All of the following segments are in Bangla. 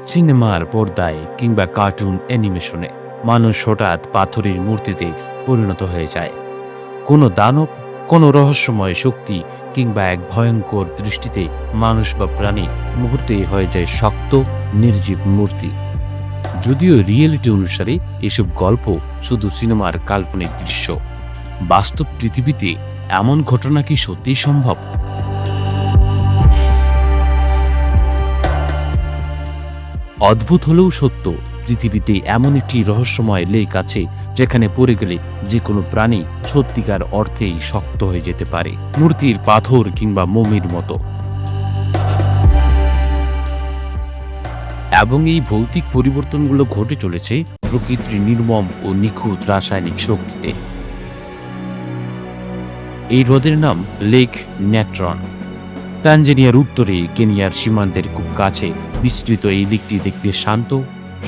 সিনেমার পর্দায় কিংবা কার্টুন অ্যানিমেশনে মানুষ হঠাৎ পাথরের মূর্তিতে পরিণত হয়ে যায়। কোনো দানব, কোনো রহস্যময় শক্তি কিংবা এক ভয়ঙ্কর দৃষ্টিতে মানুষ বা প্রাণী মুহূর্তেই হয়ে যায় শক্ত, নির্জীব মূর্তি। যদিও রিয়েলিটি অনুসারে এসব গল্প শুধু সিনেমার কাল্পনিক দৃশ্য, বাস্তব পৃথিবীতে এমন ঘটনা কি সত্যিই সম্ভব? অদ্ভুত হলেও সত্য, পৃথিবীতে এমন একটি রহস্যময় লেক আছে যেখানে পড়ে গেলে যে কোনো প্রাণী সত্যিকার অর্থেই শক্ত হয়ে যেতে পারে, মূর্তির পাথর কিংবা মমির মতো। এবং এই ভৌতিক পরিবর্তনগুলো ঘটে চলেছে প্রকৃতির নির্মম ও নিখুঁত রাসায়নিক শক্তিতে। এই হ্রদের নাম লেক ন্যাট্রন। তানজানিয়ার উত্তরে কেনিয়ার সীমান্তের খুব কাছে বিস্তৃত এই লেকটি দেখতে শান্ত,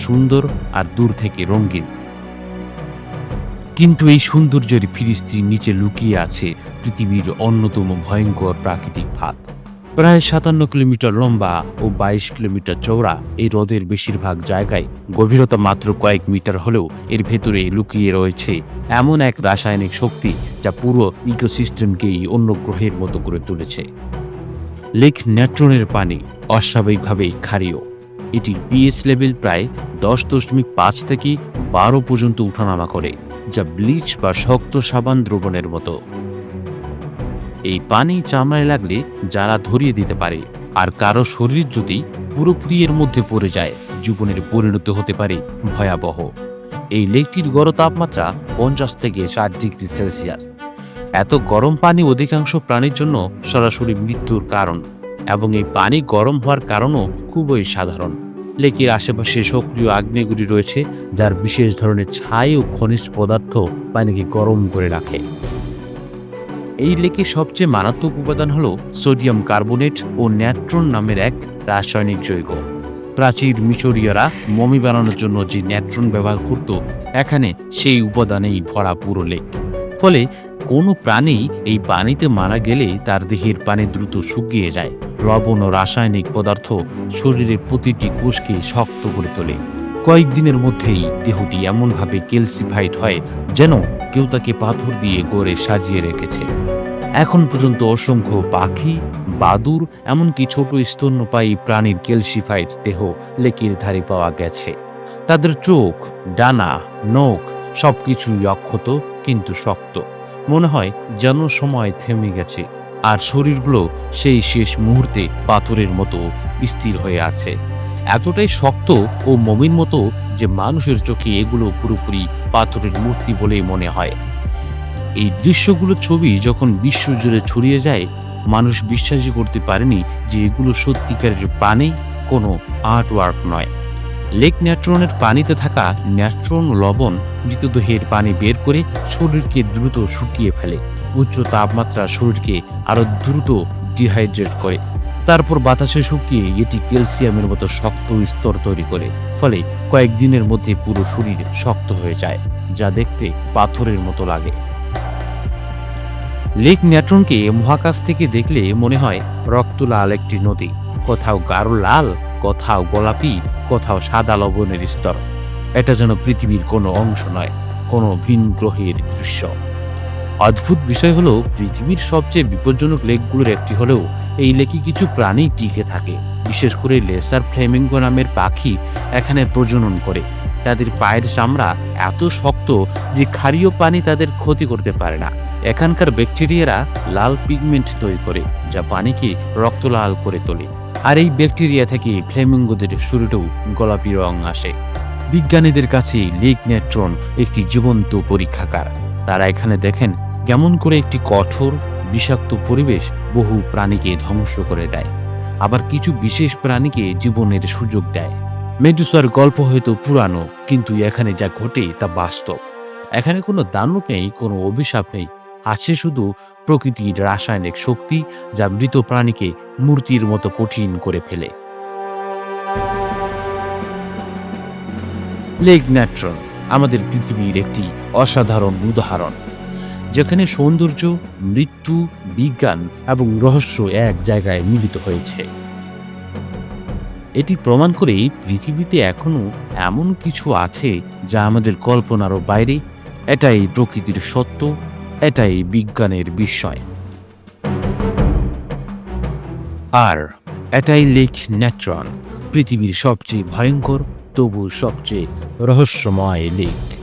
সুন্দর আর দূর থেকে রঙিন। কিন্তু এই সৌন্দর্যের ফিরিস্তির নিচে লুকিয়ে আছে পৃথিবীর অন্যতম ভয়ঙ্কর প্রাকৃতিক ফাঁদ। প্রায় 57 কিলোমিটার লম্বা ও 22 কিলোমিটার চওড়া এই হ্রদের বেশিরভাগ জায়গায় গভীরতা মাত্র কয়েক মিটার হলেও এর ভেতরে লুকিয়ে রয়েছে এমন এক রাসায়নিক শক্তি যা পুরো ইকোসিস্টেমকেই অন্য গ্রহের মতো করে তুলেছে। লেক ন্যাট্রনের পানি অস্বাভাবিকভাবে ক্ষারীয়। এটির পিএইচ লেভেল প্রায় 10.5 থেকে 12 পর্যন্ত উঠানামা করে, যা ব্লিচ বা শক্ত সাবান দ্রবণের মতো। এই পানি চামড়ায় লাগলে জ্বালা ধরিয়ে দিতে পারে, আর কারো শরীর যদি পুরোপুরি এর মধ্যে পড়ে যায় জীবনের পরিণত হতে পারে ভয়াবহ। এই লেকটির গড় তাপমাত্রা 50 থেকে 60 ডিগ্রি সেলসিয়াস। এত গরম পানি অধিকাংশ প্রাণীর জন্য সরাসরি মৃত্যুর কারণ, এবং এই পানি গরম হওয়ার কারণও খুবই সাধারণ। লেকের আশেপাশে সক্রিয় আগ্নেয়গিরি রয়েছে, যার বিশেষ ধরনের ছাই ও খনিজ পদার্থ পানিকে গরম করে রাখে। এই লেকের সবচেয়ে মারাত্মক উপাদান হল সোডিয়াম কার্বনেট ও ন্যাট্রন নামের এক রাসায়নিক যৌগ। প্রাচীর মিশরীয়রা মমি বানানোর জন্য যে ন্যাট্রন ব্যবহার করত, এখানে সেই উপাদানেই ভরা পুরো লেক। ফলে কোনো প্রাণী এই পানিতে মারা গেলে তার দেহের পানি দ্রুত শুকিয়ে যায়। লবণ ও রাসায়নিক পদার্থ শরীরের প্রতিটি কোষকে শক্ত করে তোলে। কয়েকদিনের মধ্যেই দেহটি এমনভাবে ক্যালসিফাইড হয় যেন কেউ তাকে পাথর দিয়ে গড়ে সাজিয়ে রেখেছে। এখন পর্যন্ত অসংখ্য পাখি, বাদুড়, এমনকি ছোট স্তন্যপায়ী প্রাণীর ক্যালসিফাইড দেহ লেকের ধারে পাওয়া গেছে। তাদের চোখ, ডানা, নখ সবকিছুই অক্ষত কিন্তু শক্ত। মনে হয় যেন সময় থেমে গেছে, আর শরীরগুলো সেই শেষ মুহূর্তে পাথরের মতো স্থির হয়ে আছে। এতটাই শক্ত ও মমির মতো যে মানুষের চোখে এগুলো পুরোপুরি পাথরের মূর্তি বলেই মনে হয়। এই দৃশ্যগুলো ছবি যখন বিশ্বজুড়ে ছড়িয়ে যায়, মানুষ বিশ্বাসই করতে পারেনি যে এগুলো সত্যিকারের পানি, কোনো আর্টওয়ার্ক নয়। লেক ন্যাট্রনের পানিতে থাকা ন্যাট্রন লবণ মৃতদেহের পানি বের করে শরীরকে দ্রুত শুকিয়ে ফেলে। উচ্চ তাপমাত্রা শরীরকে আরো দ্রুত ডিহাইড্রেট করে, তারপর বাতাসে শুকিয়ে এটি ক্যালসিয়ামের মতো শক্ত স্তর তৈরি করে। ফলে কয়েকদিনের মধ্যে পুরো শরীর শক্ত হয়ে যায়, যা দেখতে পাথরের মতো লাগে। লেক ন্যাট্রনকে মহাকাশ থেকে দেখলে মনে হয় রক্তলাল একটি নদী, কোথাও গাঢ় লাল, কোথাও গোলাপি, কোথাও সাদা লবণের স্তর। এটা যেন পৃথিবীর কোনো অংশ নয়, কোনো ভিন গ্রহের দৃশ্য। অদ্ভুত বিষয় হলো, পৃথিবীর সবচেয়ে বিপজ্জনক লেকগুলোর একটি হলেও এই লেকে কিছু প্রাণী টিকে থাকে। বিশেষ করে লেসার ফ্লেমিঙ্গো নামের পাখি এখানে প্রজনন করে। তাদের পায়ের চামড়া এত শক্ত যে ক্ষারীয় পানি তাদের ক্ষতি করতে পারে না। এখানকার ব্যাকটেরিয়ারা লাল পিগমেন্ট তৈরি করে, যা পানিকে রক্তলাল করে তোলে। আর এই ব্যাকটেরিয়া থেকে ফ্লেমিঙ্গোদের শরীরেও গোলাপি রং আসে। বিজ্ঞানীদের কাছে লেক ন্যাট্রন একটি জীবন্ত পরীক্ষাগার। তারা এখানে দেখেন কেমন করে একটি কঠোর, বিষাক্ত পরিবেশ বহু প্রাণীকে ধ্বংস করে দেয়, আবার কিছু বিশেষ প্রাণীকে জীবনের সুযোগ দেয়। মেডুসার গল্প হয়তো পুরানো, কিন্তু এখানে যা ঘটে তা বাস্তব। এখানে কোনো দানব নেই, কোনো অভিশাপ নেই, আছে শুধু প্রকৃতির রাসায়নিক শক্তি, যা মৃত প্রাণীকে মূর্তির মতো কঠিন করে ফেলে। লেক ন্যাট্রন আমাদের পৃথিবীর একটি অসাধারণ উদাহরণ, যেখানে সৌন্দর্য, মৃত্যু, বিজ্ঞান এবং রহস্য এক জায়গায় মিলিত হয়েছে। এটি প্রমাণ করে পৃথিবীতে এখনো এমন কিছু আছে যা আমাদের কল্পনারও বাইরে। এটাই প্রকৃতির সত্য, এটাই বিজ্ঞানের বিস্ময়। আর এটাই লেক নেত্রন, পৃথিবীর সবচেয়ে ভয়ঙ্কর তবু সবচেয়ে রহস্যময় লেক।